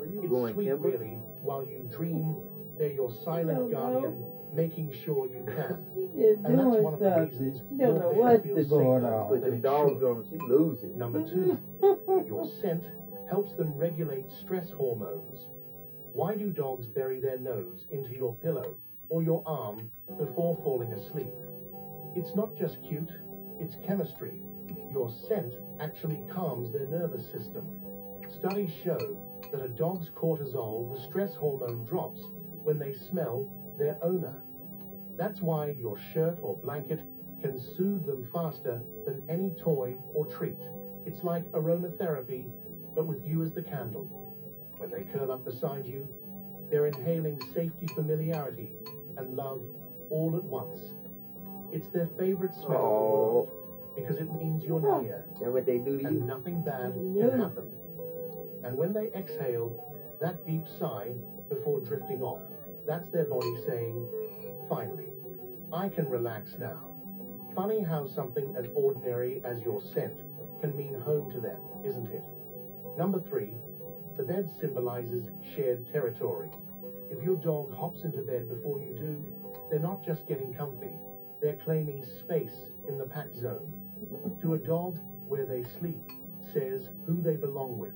It's sweet, really, while you dream they're your silent guardian, making sure you can. And that's one of the reasons your bed feels safer than it should. Number 2, your scent helps them regulate stress hormones. Why do dogs bury their nose into your pillow or your arm before falling asleep? It's not just cute, it's chemistry. Your scent actually calms their nervous system. Studies show that a dog's cortisol, the stress hormone, drops when they smell their owner. That's why your shirt or blanket can soothe them faster than any toy or treat. It's like aromatherapy, but with you as the candle. When they curl up beside you, they're inhaling safety, familiarity, and love all at once. It's their favorite smell in the world because it means you're near. That's what they do to you. And nothing bad can happen. And when they exhale that deep sigh, before drifting off. That's their body saying, finally, I can relax now. Funny how something as ordinary as your scent can mean home to them, isn't it? Number 3, the bed symbolizes shared territory. If your dog hops into bed before you do, they're not just getting comfy, they're claiming space in the pack zone. To a dog, where they sleep says who they belong with.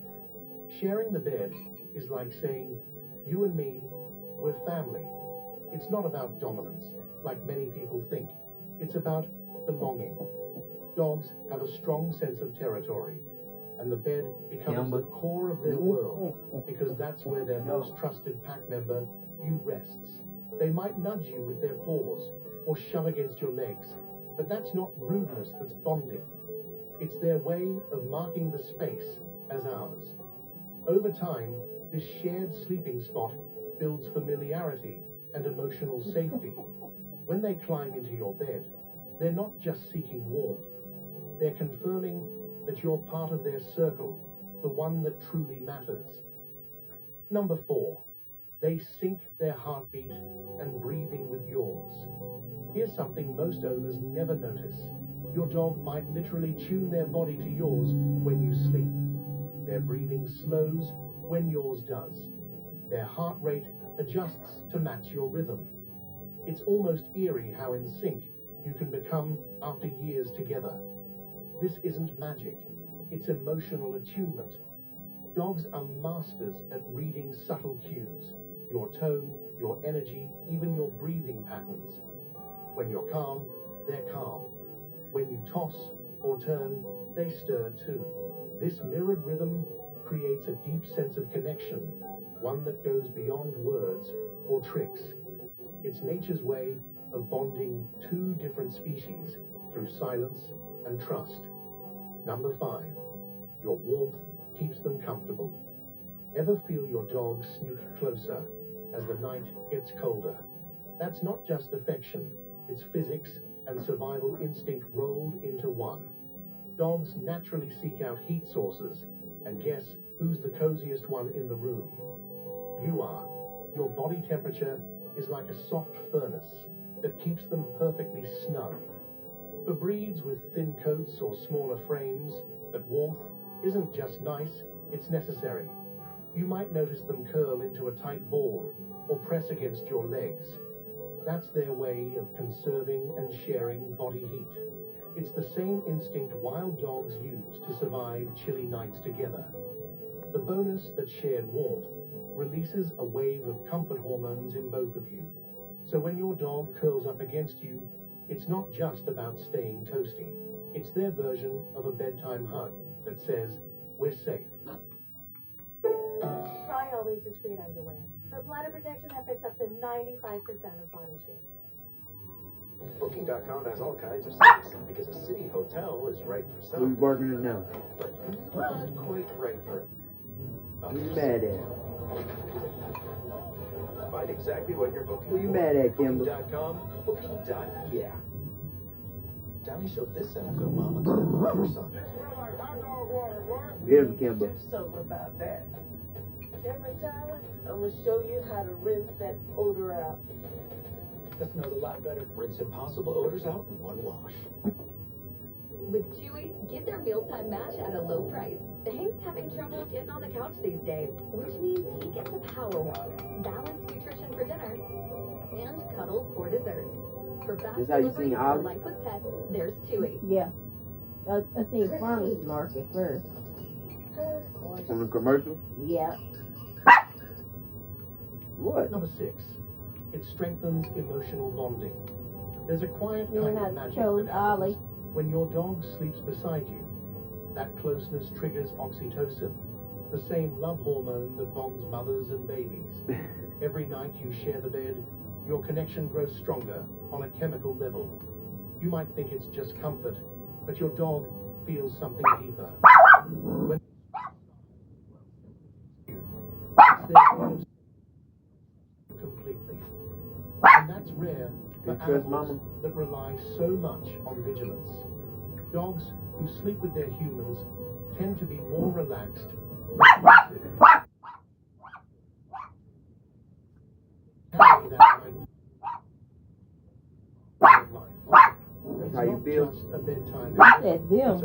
Sharing the bed is like saying, you and me, we're family. It's not about dominance, like many people think. It's about belonging. Dogs have a strong sense of territory, and the bed becomes the core of their world, because that's where their most trusted pack member, you, rests. They might nudge you with their paws, or shove against your legs, but that's not rudeness, that's bonding. It's their way of marking the space as ours. Over time, this shared sleeping spot builds familiarity and emotional safety. When they climb into your bed, they're not just seeking warmth. They're confirming that you're part of their circle, the one that truly matters. Number 4, they sync their heartbeat and breathing with yours. Here's something most owners never notice. Your dog might literally tune their body to yours when you sleep. Their breathing slows when yours does. Their heart rate adjusts to match your rhythm. It's almost eerie how in sync you can become after years together. This isn't magic, it's emotional attunement. Dogs are masters at reading subtle cues, your tone, your energy, even your breathing patterns. When you're calm, they're calm. When you toss or turn, they stir too. This mirrored rhythm creates a deep sense of connection, one that goes beyond words or tricks. It's nature's way of bonding two different species through silence and trust. Number 5, your warmth keeps them comfortable. Ever feel your dog sneak closer as the night gets colder? That's not just affection, it's physics and survival instinct rolled into one. Dogs naturally seek out heat sources, and guess who's the coziest one in the room? You are. Your body temperature is like a soft furnace that keeps them perfectly snug. For breeds with thin coats or smaller frames, that warmth isn't just nice, it's necessary. You might notice them curl into a tight ball or press against your legs. That's their way of conserving and sharing body heat. It's the same instinct wild dogs use to survive chilly nights together. The bonus that shared warmth releases a wave of comfort hormones in both of you. So when your dog curls up against you, it's not just about staying toasty. It's their version of a bedtime hug that says, we're safe. Try Always Discreet underwear. For bladder protection that fits up to 95% of body shapes. Booking.com has all kinds of cities, because a city hotel is right for some. Who's barking it now? But not quite right for Who you others. mad at? Find exactly what you're booking. Who you mad at, Kimber? Booking.com, booking.yeah. Downey showed this NFL mama clip about her son. Get him, Kimber. Do something about that. Cameron Tyler, I'm gonna show you how to rinse that odor out. That smells a lot better. Rinse impossible odors out in one wash. With Chewy, get their mealtime match at a low price. Hank's having trouble getting on the couch these days, which means he gets a power walk, balanced nutrition for dinner, and cuddles for dessert. For fast This how you delivery sing for Ollie? life with pets, there's Chewy. Yeah. I seen farmer's market first. On the commercial? Yeah. What? Number 6, it strengthens emotional bonding. There's a quiet You kind and of I magic chose that happens Ollie. when your dog sleeps beside you. That closeness triggers oxytocin, the same love hormone that bonds mothers and babies. Every night you share the bed, your connection grows stronger on a chemical level. You might think it's just comfort, but your dog feels something deeper. When it's their way of completely. And that's rare for Trust animals mama? that rely so much on vigilance. Dogs who sleep with their humans tend to be more relaxed, responsive, said them.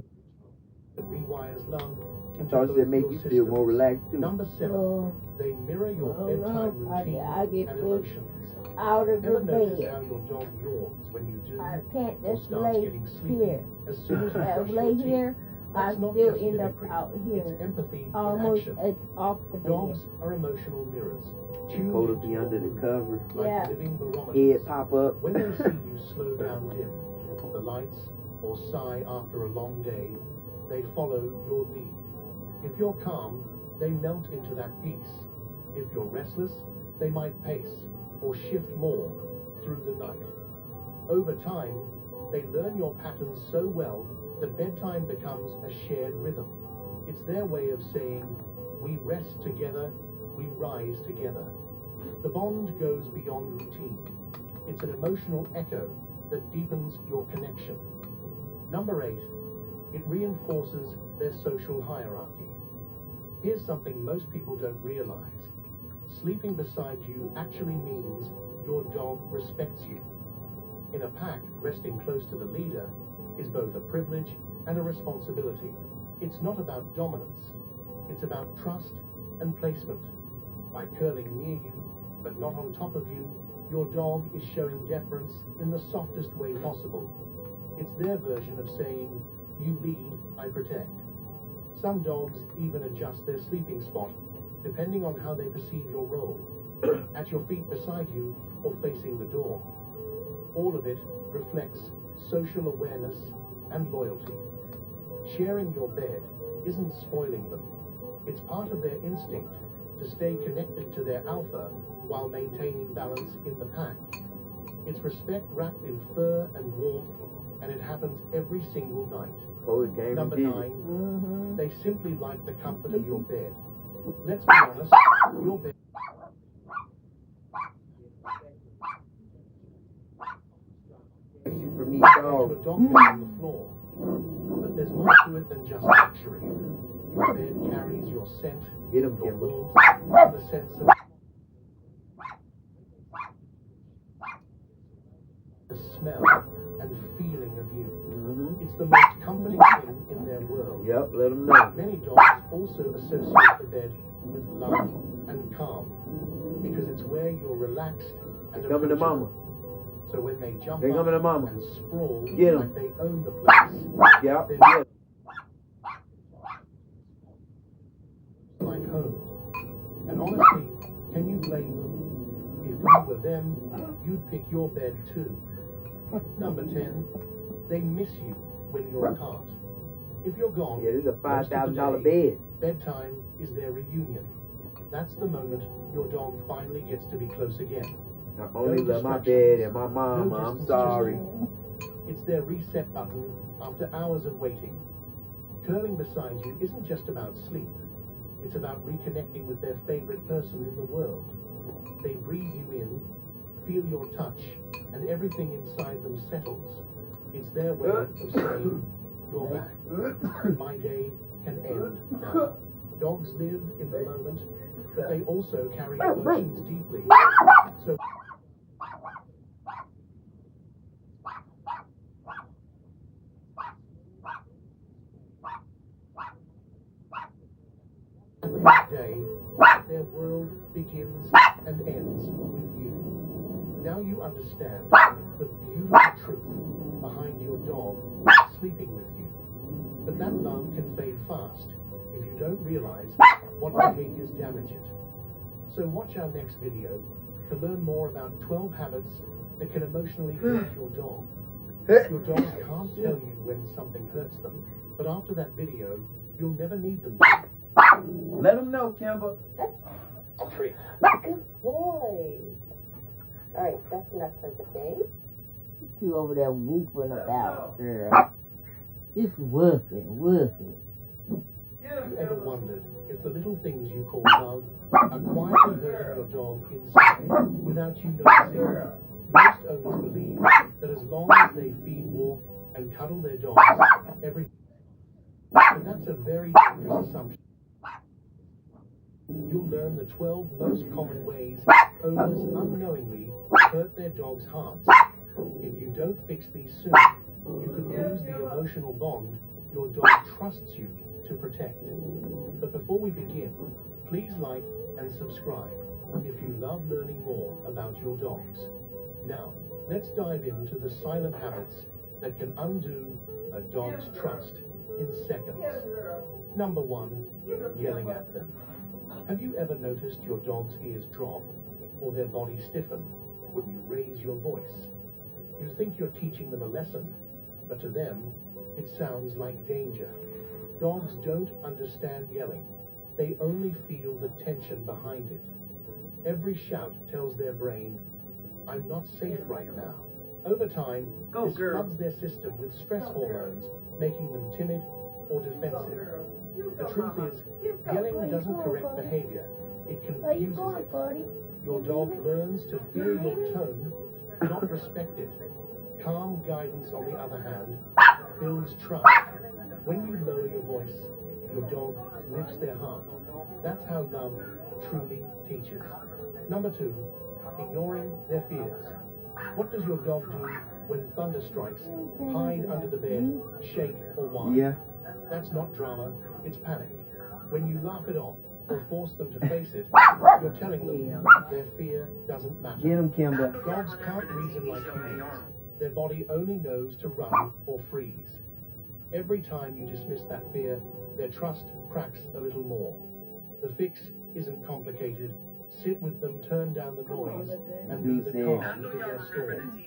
That rewires love I into thought both it make your you feel more systems. relaxed too. Number 7, So, they mirror your I don't bedtime know. routine I get and pushed emotions. out of the Ever notice bed. how your dog yawns when you do, I can't or just starts lay getting sleepy here. as soon as you I brush lay your teeth? here, I That's not still just end up mimicry. out here. It's empathy in Almost action. off the bed. Dogs are emotional mirrors. Tuned Cold to into be your under the mood, cover. like Yeah. living Head barometers. pop up. When they see you slow down dim, the lights, or sigh after a long day, they follow your lead. If you're calm, they melt into that peace. If you're restless, they might pace or shift more through the night. Over time, they learn your patterns so well that bedtime becomes a shared rhythm. It's their way of saying, we rest together, we rise together. The bond goes beyond routine. It's an emotional echo that deepens your connection. Number 8, it reinforces their social hierarchy. Here's something most people don't realize. Sleeping beside you actually means your dog respects you. In a pack, resting close to the leader is both a privilege and a responsibility. It's not about dominance. It's about trust and placement. By curling near you, but not on top of you, your dog is showing deference in the softest way possible. It's their version of saying, you lead, I protect. Some dogs even adjust their sleeping spot, depending on how they perceive your role, at your feet beside you or facing the door. All of it reflects social awareness and loyalty. Sharing your bed isn't spoiling them. It's part of their instinct to stay connected to their alpha while maintaining balance in the pack. It's respect wrapped in fur and warmth, and it happens every single night. Number 9, they simply like the comfort of your bed. Let's be honest, your bed from these to a dogs. dog bed on the floor. But there's more to it than just luxury. Your bed carries your scent, Get 'em, your Kimber. warmth, and the sense of the smell and feeling of you. It's the most comforting thing in their world. Yep, let them know. Many dogs also associate the bed with love and calm, because it's where you're relaxed and Coming to mama. approachable. So when they jump They up coming to mama. and sprawl Get 'em. like they own the place, Yep. then Yeah. it's like home. And honestly, can you blame them? If you were them, you'd pick your bed too. Number 10, they miss you when you're apart. If you're gone, Yeah, this is a most of the $5,000 day, bed. bedtime is their reunion. That's the moment your dog finally gets to be close again. I only love my bed and my No mama. I'm distance, sorry. just it's their reset button after hours of waiting. Curling beside you isn't just about sleep. It's about reconnecting with their favorite person in the world. They breathe you in, feel your touch, and everything inside them settles. It's their way of saying, you're back. My day can end now. Dogs live in the moment, but they also carry emotions deeply. So day, their world begins and ends with you. Now you understand the beautiful truth behind your dog sleeping with you. But that love can fade fast if you don't realize what behaviors damage it. So watch our next video to learn more about 12 habits that can emotionally hurt your dog. Your dog can't tell you when something hurts them, but after that video, you'll never need them to. Let them know, Kimber. Good boy. All right, that's enough for the day. You over there whooping about, girl. Just whooping. You ever wondered if the little things you call love are quietly hurting your dog inside without you noticing? Most owners believe that as long as they feed, walk, and cuddle their dogs, everything. But that's a very dangerous assumption. You'll learn the 12 most common ways owners unknowingly hurt their dogs' hearts. If you don't fix these soon, You could lose the emotional bond your dog trusts you to protect. But before we begin, please like and subscribe if you love learning more about your dogs. Now, let's dive into the silent habits that can undo a dog's trust in seconds. Number one, yelling at them. Have you ever noticed your dog's ears drop or their body stiffen when you raise your voice? You think you're teaching them a lesson, but to them, it sounds like danger. Dogs don't understand yelling. They only feel the tension behind it. Every shout tells their brain, I'm not safe right now. Over time, this floods their system with stress hormones, making them timid or defensive. The truth is, yelling doesn't correct behavior. It confuses it. Your dog learns to fear your tone, not respect it. Calm guidance, on the other hand, builds trust. When you lower your voice, your dog lifts their heart. That's how love truly teaches. Number two, ignoring their fears. What does your dog do when thunder strikes? Hide under the bed, shake, or whine? Yeah. That's not drama, it's panic. When you laugh it off or force them to face it, you're telling them their fear doesn't matter. Get him, Kimber. Dogs can't reason like humans. Their body only knows to run or freeze. Every time you dismiss that fear, their trust cracks a little more. The fix isn't complicated. Sit with them, turn down the noise, and be the calm in their storm.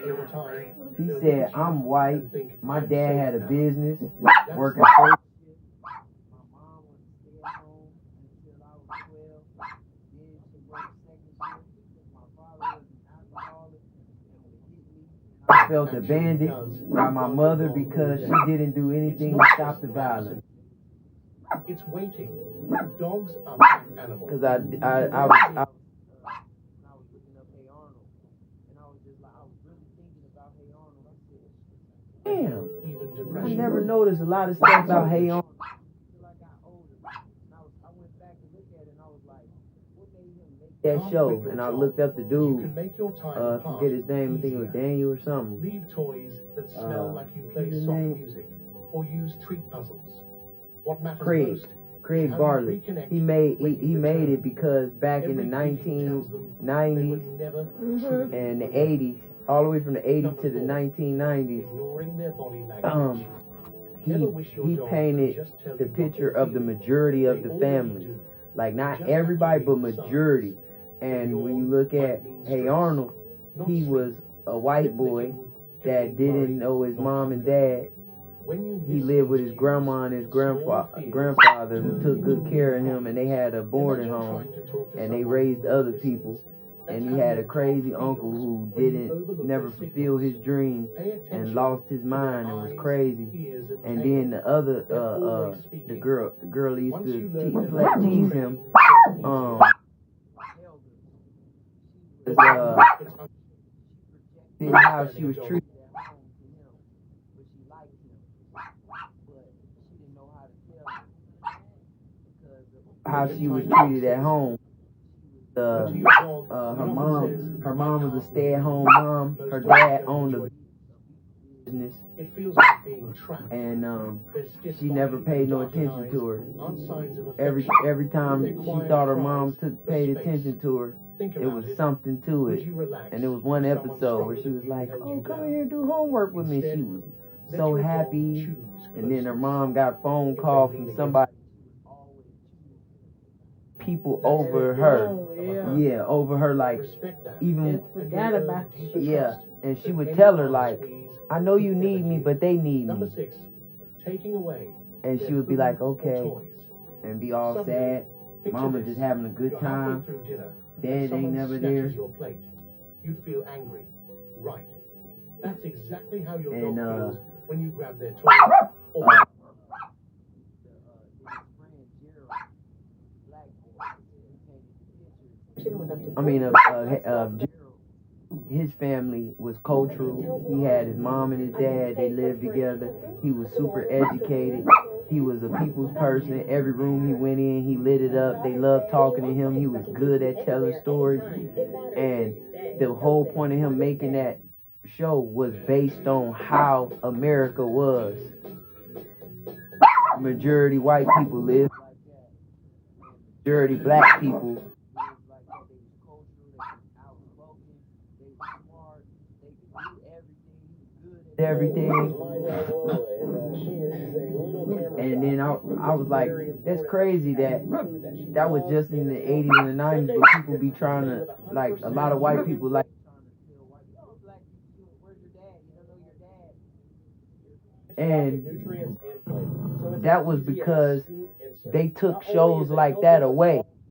Over time, He said, I'm white. My dad had a business, working first. My mom was a stay-at-home until I was 12. Then she worked second shift. My father was an alcoholic and would hit me. I felt abandoned by my mother because she didn't do anything to stop the violence. It's waiting. Dogs are pack animals. Because I was looking up Hey Arnold, and I was just like, I was really thinking about Hey Arnold. I said, damn, I never noticed a lot of stuff about Hey Arnold until I got older. And I went back to look at it, and I was like, what made him make that show? And I looked up the dude, forget his name, I think it was Daniel or something. Leave toys that smell like you play soft music, or use treat puzzles. What matters Craig Bartlett. He made it because back in the 1990s and the 80s, all the way from the 80s to the 1990s, he painted the picture of the majority of the families. Like not everybody, but majority. And when you look at Hey Arnold, he was a white boy that didn't know his mom and dad. He lived with his grandma and his grandfather who took good care of him, and they had a boarding home, and they raised other people. And he had a crazy uncle who never fulfilled his dreams and lost his mind and was crazy. And then the other, the girl he used to tease him, how she was treated. How she was treated at home. Her mom was a stay-at-home mom. Her dad owned a business, and she never paid no attention to her. Every time she thought her mom paid attention to her, it was something to it. And there was one episode where she was like, "Oh, come here and do homework with me." She was so happy, and then her mom got a phone call from somebody. People over her, over her, like even forgot about you. And she would tell her like, I know you need me, but they need me. And she would be like, okay, and be all sad. Mama just having a good time. Dad ain't never there. You'd feel angry, right? That's exactly how your dog feels when you grab their toy. His family was cultural. He had his mom and his dad. They lived together. He was super educated. He was a people's person. Every room he went in, he lit it up. They loved talking to him. He was good at telling stories. And the whole point of him making that show was based on how America was. Majority white people live like that. Majority black people live like that. They was cultural, they was outspoken, they was smart, they could do everything, he was good at everything. And then I was like, that's crazy that was just in the 80s and the 90s, but people be trying to, like, a lot of white people like trying to tell white people, oh, black people, where's your dad? You don't know your dad. And that was because they took shows like that away.